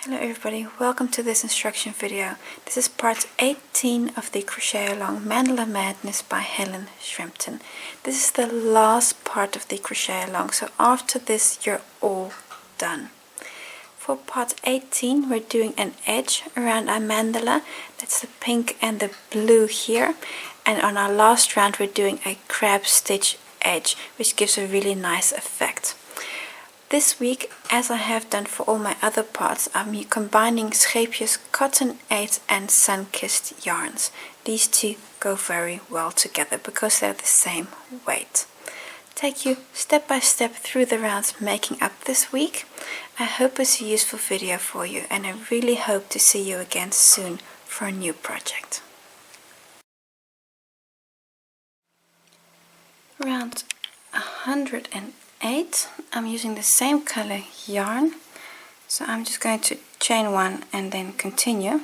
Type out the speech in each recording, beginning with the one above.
Hello everybody, welcome to this instruction video. This is part 18 of the Crochet Along Mandala Madness by Helen Shrimpton. This is the last part of the Crochet Along, so after this you're all done. For part 18 we're doing an edge around our mandala. That's the pink and the blue here. And on our last round we're doing a crab stitch edge, which gives a really nice effect. This week, as I have done for all my other parts, I'm combining Scheepjes Cotton 8 and Sun-Kissed yarns. These two go very well together because they're the same weight. Take you step by step through the rounds making up this week. I hope it's a useful video for you, and I really hope to see you again soon for a new project. Round 108. I'm using the same color yarn, so I'm just going to chain one and then continue.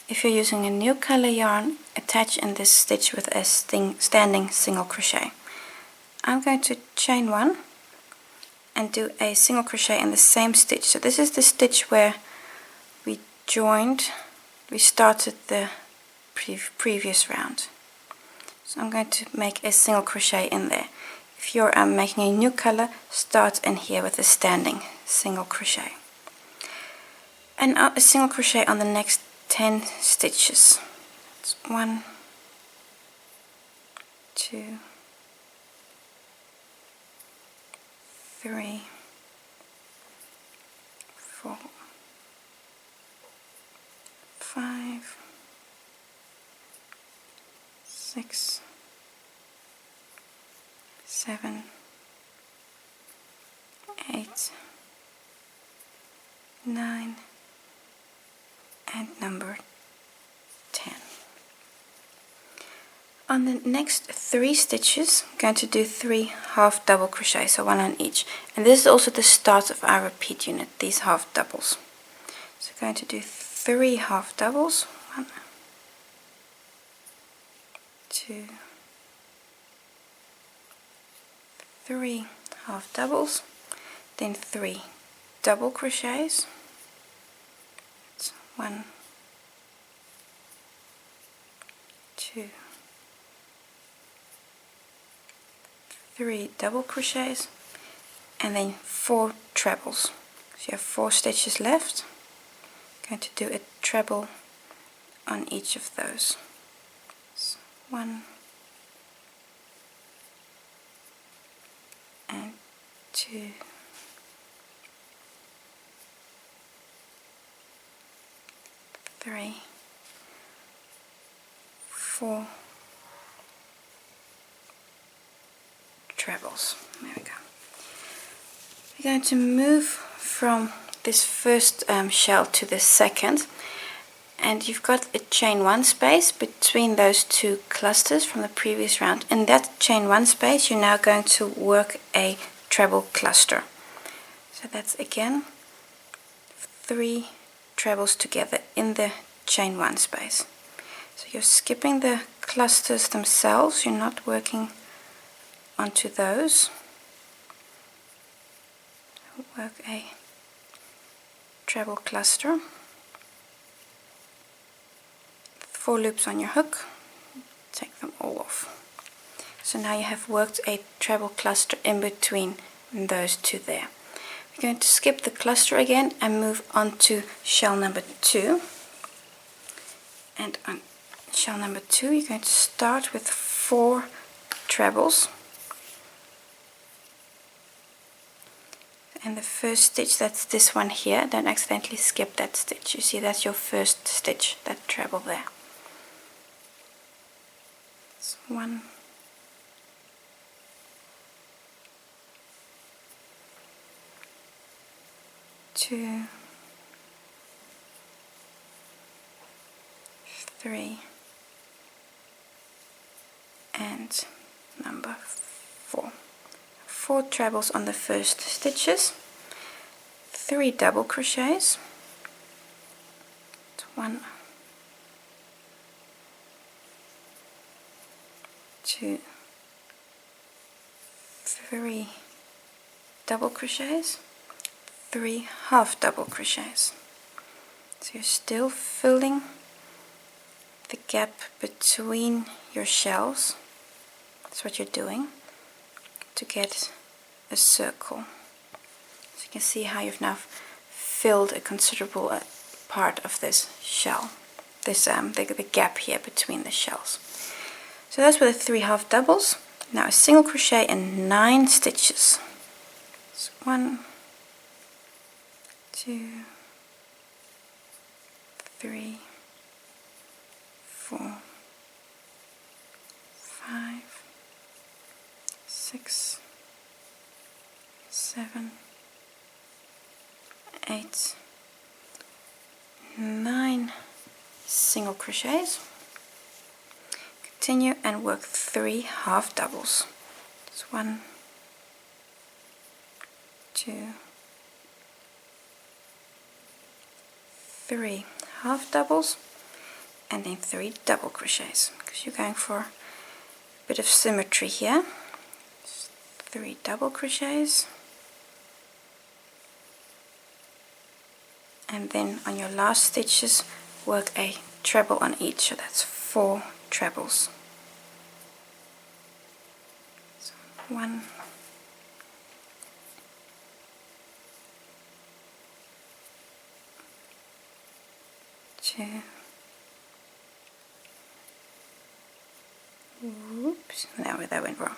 If you're using a new color yarn, attach in this stitch with a standing single crochet. I'm going to chain one and do a single crochet in the same stitch. So this is the stitch where we started the previous round. So I'm going to make a single crochet in there. If you're making a new color, start in here with a standing single crochet. And a single crochet on the next 10 stitches. That's 1, 2, 3, 4, 5, 6, 7, 8, 9, and number 10. On the next 3 stitches, I'm going to do 3 half double crochets, so one on each. And this is also the start of our repeat unit, these half doubles. So I'm going to do 3 half doubles. 1, 2, 3 half doubles, then 3 double crochets. That's 1, 2, 3 double crochets, and then 4 trebles. So you have 4 stitches left. I'm going to do a treble on each of those. So 1 and 2, 3, 4 trebles. There we go. We're going to move from this first shell to the second, and you've got a chain one space between those 2 clusters from the previous round. In that chain one space you're now going to work a treble cluster. So that's again 3 trebles together in the chain one space. So you're skipping the clusters themselves, you're not working onto those. Work a treble cluster. 4 loops on your hook, take them all off. So now you have worked a treble cluster in between those 2 there. We're going to skip the cluster again and move on to shell number 2. And on shell number 2 you're going to start with 4 trebles. And the first stitch, that's this one here, don't accidentally skip that stitch. You see, that's your first stitch, that treble there. 1, 2, 3, and number 4. 4 trebles on the first stitches, 3 double crochets. 1, 2, 3 double crochets, 3 half double crochets. So you're still filling the gap between your shells. That's what you're doing to get a circle. So you can see how you've now filled a considerable part of this shell, this the gap here between the shells. So those were the 3 half doubles. Now a single crochet and 9 stitches. So 1, 2, 3, 4, 5, 6, 7, 8, 9 single crochets. Continue and work 3 half doubles. It's 1, 2, 3 half doubles, and then 3 double crochets, because you're going for a bit of symmetry here. 3 double crochets, and then on your last stitches work a treble on each, so that's 4 trebles. So 1, 2, oops, no, that went wrong.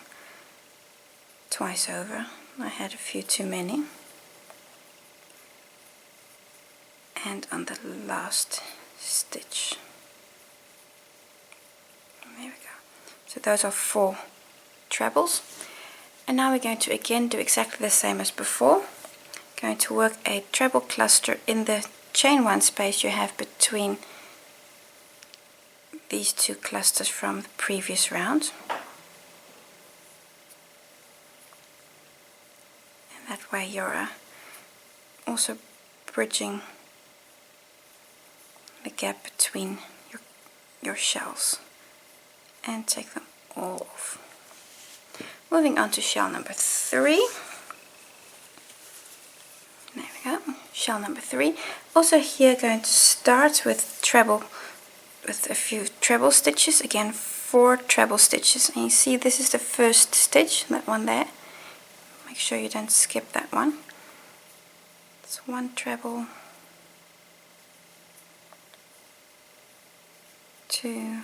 Twice over, I had a few too many. And on the last stitch. There we go. So those are 4 trebles. And now we're going to again do exactly the same as before. Going to work a treble cluster in the chain 1 space you have between these 2 clusters from the previous round. And that way you're also bridging the gap between your shells, and take them all off. Moving on to shell number 3. There we go, shell number 3. Also here going to start with a few treble stitches, again 4 treble stitches, and you see this is the first stitch, that one there. Make sure you don't skip that one. It's 1 treble, 2,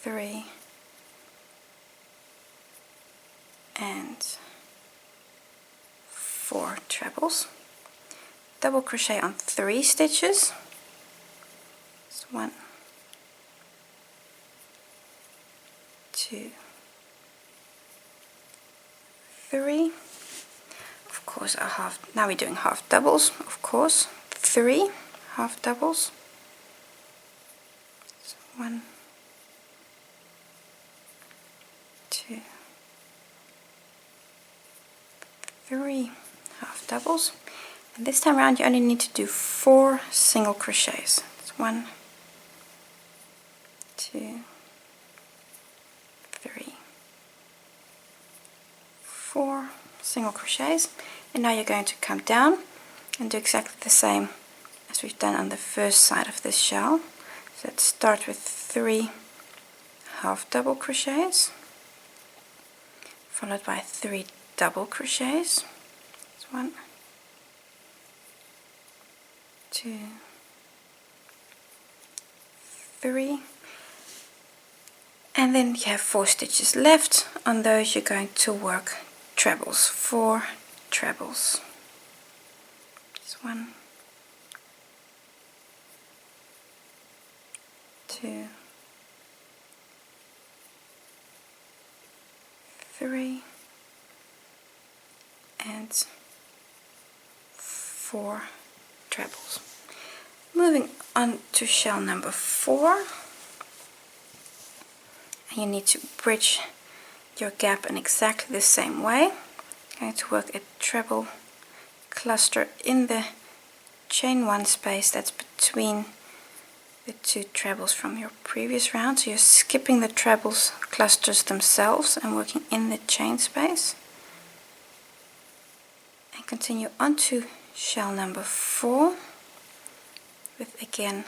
3, and 4 trebles. Double crochet on 3 stitches. So 1, 2, 3. Of course, now we're doing half doubles, of course. 3 half doubles. So 1, 2, 3 half doubles. And this time around you only need to do 4 single crochets. It's 1, 2, 3, 4 single crochets. And now you're going to come down and do exactly the same as we've done on the first side of this shell. So let's start with 3 half double crochets, followed by 3 double crochets. It's 1, 2, 3, and then you have 4 stitches left. On those you're going to work trebles, 4 trebles. It's 1, 2, 3, and 4 trebles. Moving on to shell number 4, and you need to bridge your gap in exactly the same way. I'm going to work a treble cluster in the chain 1 space that's between the 2 trebles from your previous round. So you're skipping the trebles clusters themselves and working in the chain space. And continue on to shell number 4 with again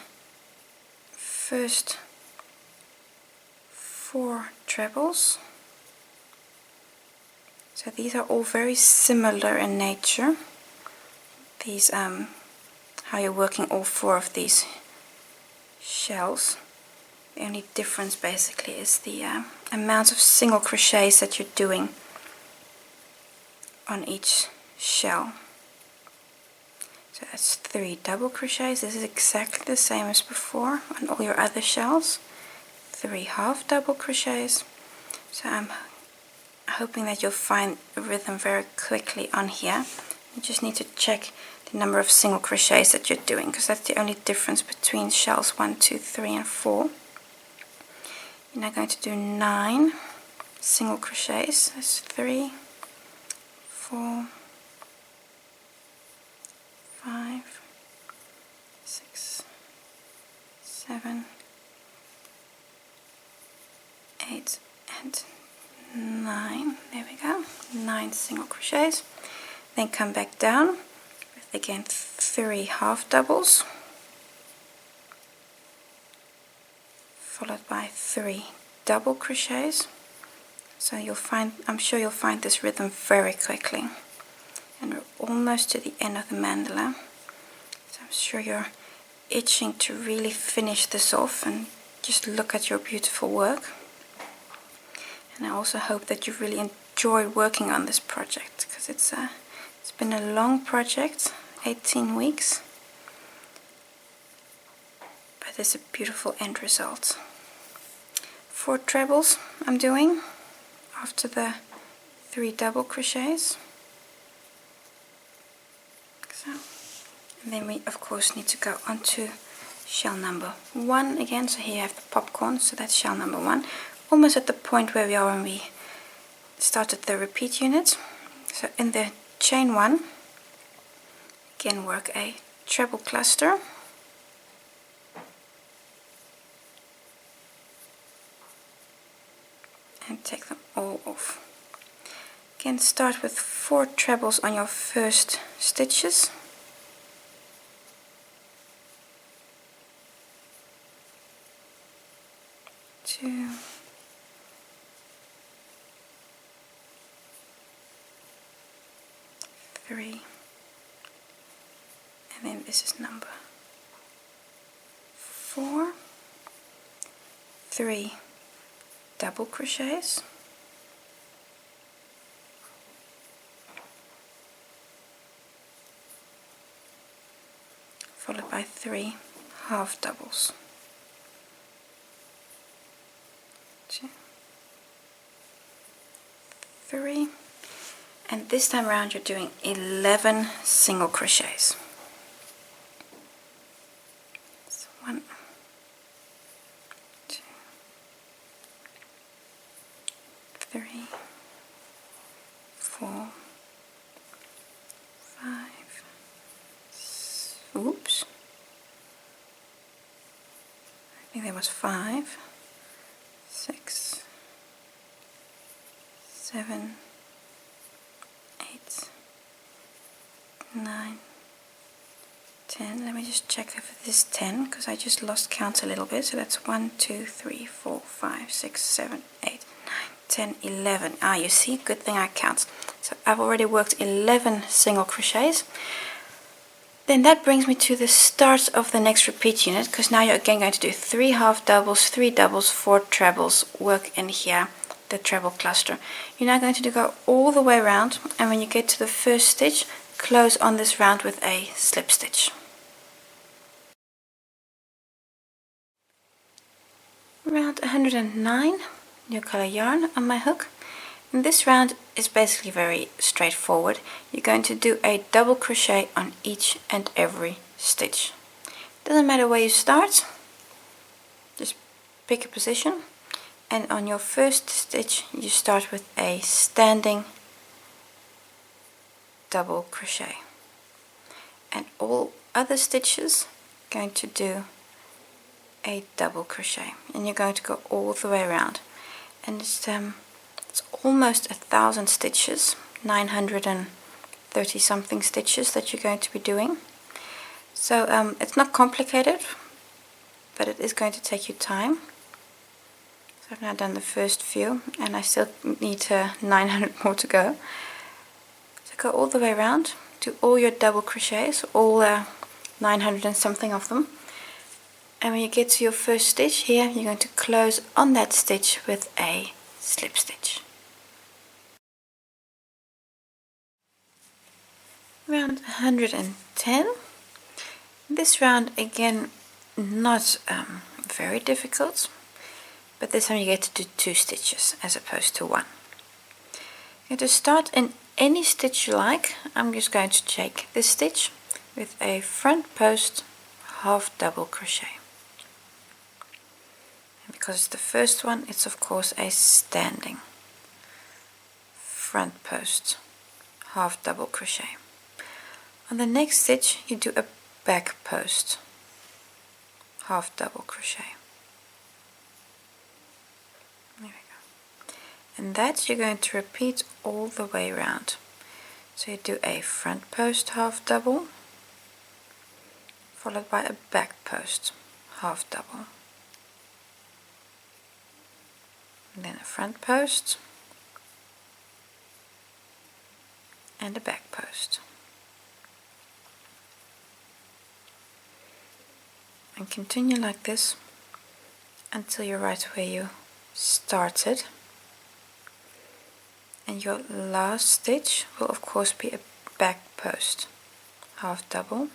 first 4 trebles. So these are all very similar in nature. These how you're working all 4 of these shells. The only difference basically is the amount of single crochets that you're doing on each shell. So that's 3 double crochets. This is exactly the same as before on all your other shells. 3 half double crochets. So I'm hoping that you'll find a rhythm very quickly on here. You just need to check the number of single crochets that you're doing, because that's the only difference between shells 1, 2, 3 and 4. You're now going to do 9 single crochets. That's 3, 4, 5, 6, 7, 8 and 9. There we go. 9 single crochets. Then come back down with again 3 half doubles, followed by 3 double crochets. So you'll find, I'm sure you'll find this rhythm very quickly. And we're almost to the end of the mandala. So I'm sure you're itching to really finish this off and just look at your beautiful work. And I also hope that you really enjoy working on this project, because it's been a long project, 18 weeks, but it's a beautiful end result. 4 trebles I'm doing after the 3 double crochets. So, and then we of course need to go on to shell number 1 again. So here you have the popcorn, so that's shell number 1. Almost at the point where we are when we started the repeat unit. So in the chain 1, again work a treble cluster, and take them all off. Again, start with 4 trebles on your first stitches. Two, 3, and then this is number 4. 3 double crochets, followed by 3 half doubles. 2, 3. And this time around you're doing 11 single crochets. So 1, 2, 3, 4, 5, oops, I think there was 5, 6, 7, 8, 9, 10. Let me just check if it is 10, because I just lost count a little bit. So that's 1, 2, 3, 4, 5, 6, 7, 8, 9, 10, 11. Ah, you see, good thing I count. So I've already worked 11 single crochets. Then that brings me to the start of the next repeat unit, because now you're again going to do 3 half doubles, 3 doubles, 4 trebles, work in here the treble cluster. You're now going to go all the way around, and when you get to the first stitch, close on this round with a slip stitch. Round 109, new color yarn on my hook. And this round is basically very straightforward. You're going to do a double crochet on each and every stitch. Doesn't matter where you start, just pick a position, and on your first stitch you start with a standing double crochet, and all other stitches going to do a double crochet, and you're going to go all the way around. And it's almost 1,000 stitches, 930 30 something stitches that you're going to be doing. So it's not complicated, but it is going to take you time. So I've now done the first few, and I still need 900 more to go. So go all the way around, do all your double crochets, all 900 and something of them. And when you get to your first stitch here, you're going to close on that stitch with a slip stitch. Round 110. This round again not very difficult, but this time you get to do 2 stitches as opposed to 1. You have to start in any stitch you like. I'm just going to take this stitch with a front post half double crochet. And because it's the first one, it's of course a standing front post half double crochet. On the next stitch you do a back post half double crochet. There we go. And that you're going to repeat all the way around. So you do a front post half double, followed by a back post half double, and then a front post and a back post. And continue like this until you're right where you started. And your last stitch will of course be a back post half double.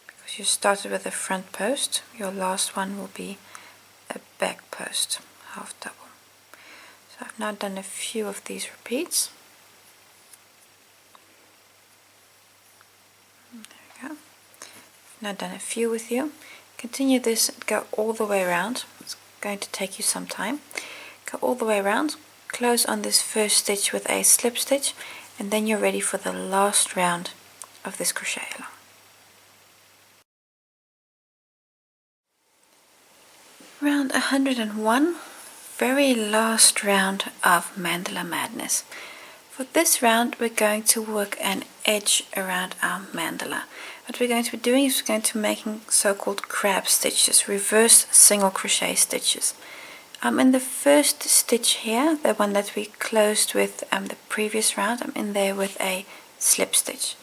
Because you started with a front post, your last one will be a back post half double. So I've now done a few of these repeats. Now done a few with you. Continue this and go all the way around. It's going to take you some time. Go all the way around, close on this first stitch with a slip stitch, and then you're ready for the last round of this crochet along. Round 101, very last round of Mandala Madness. For this round we're going to work an edge around our mandala. What we're going to be doing is we're going to be making so-called crab stitches, reverse single crochet stitches. In the first stitch here, the one that we closed with the previous round, I'm in there with a slip stitch.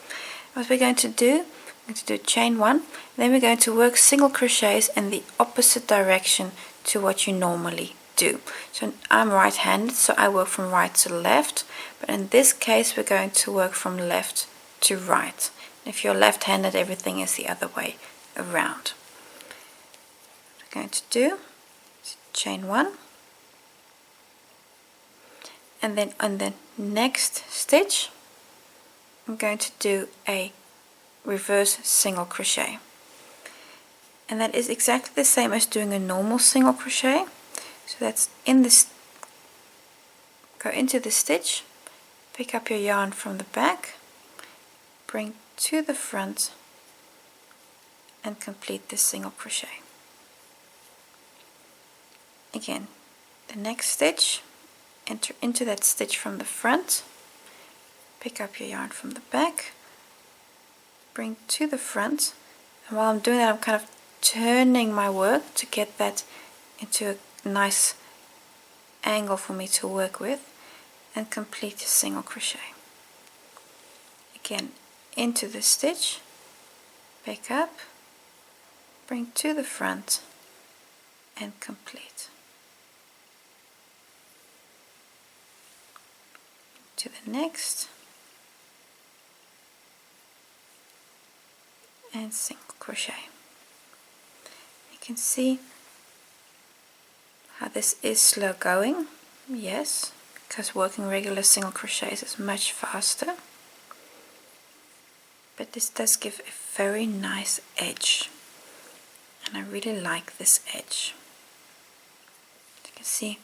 What we're going to do, we're going to do chain 1, then we're going to work single crochets in the opposite direction to what you normally do. So I'm right-handed, so I work from right to left, but in this case we're going to work from left to right. If you're left-handed, everything is the other way around. What we're going to do is chain 1, and then on the next stitch I'm going to do a reverse single crochet, and that is exactly the same as doing a normal single crochet. So that's in this, go into the stitch, pick up your yarn from the back, bring to the front, and complete this single crochet. Again, the next stitch, enter into that stitch from the front, pick up your yarn from the back, bring to the front, and while I'm doing that I'm kind of turning my work to get that into a nice angle for me to work with, and complete a single crochet. Again, into the stitch, pick up, bring to the front, and complete. To the next, and single crochet. You can see how this is slow going, yes, because working regular single crochets is much faster, but this does give a very nice edge, and I really like this edge. You can see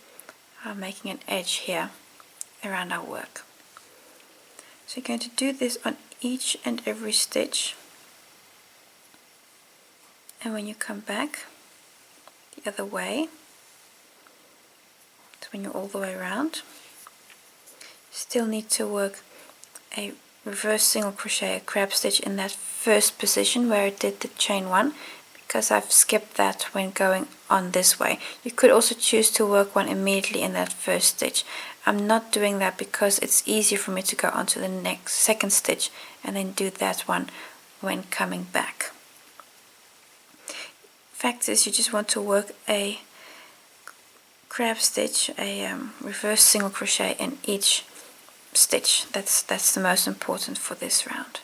how I'm making an edge here around our work. So you're going to do this on each and every stitch, and when you come back the other way, so when you're all the way around, you still need to work a reverse single crochet, a crab stitch in that first position where it did the chain 1, because I've skipped that when going on this way. You could also choose to work one immediately in that first stitch. I'm not doing that because it's easier for me to go on to the next second stitch and then do that one when coming back. Fact is, you just want to work a crab stitch, a reverse single crochet in each stitch. That's the most important for this round.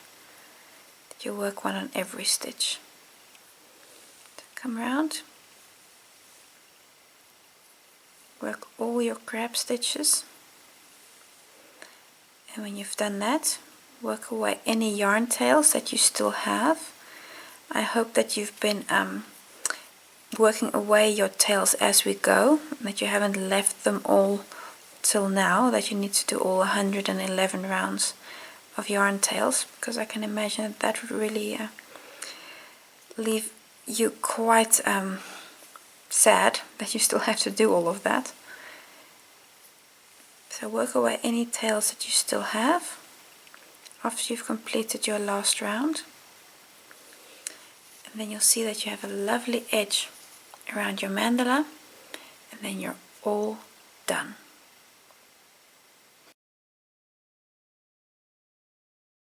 You work one on every stitch. Come around, work all your crab stitches, and when you've done that, work away any yarn tails that you still have. I hope that you've been working away your tails as we go, that you haven't left them all till now, that you need to do all 111 rounds of yarn tails, because I can imagine that that would really leave you quite sad that you still have to do all of that. So work away any tails that you still have after you've completed your last round, and then you'll see that you have a lovely edge around your mandala, and then you're all done.